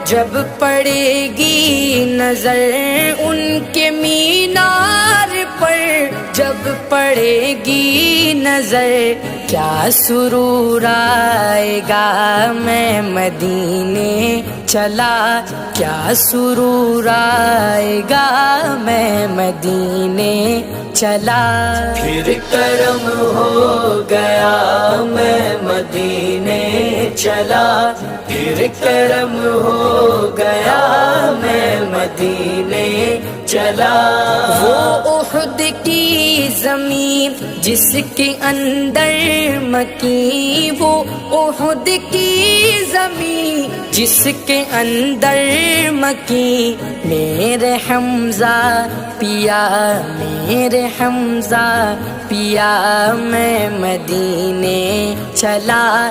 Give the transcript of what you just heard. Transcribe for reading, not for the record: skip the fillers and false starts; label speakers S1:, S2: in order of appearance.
S1: جب پڑے گی نظر ان کے مینار پر، جب پڑے گی نظر کیا سرور آئے گا، میں مدینے چلا کیا سرور آئے گا، میں مدینے چلا۔ پھر کرم ہو گیا میں مدینے چلا، پھر کرم ہو گیا میں مدینے چلا۔ وہ احد کی زمین جس کے اندر مکی، وہ احد کی زمین جس کے اندر مکی، میرے حمزہ پیا، میرے حمزہ پیا، میں مدینے چلا۔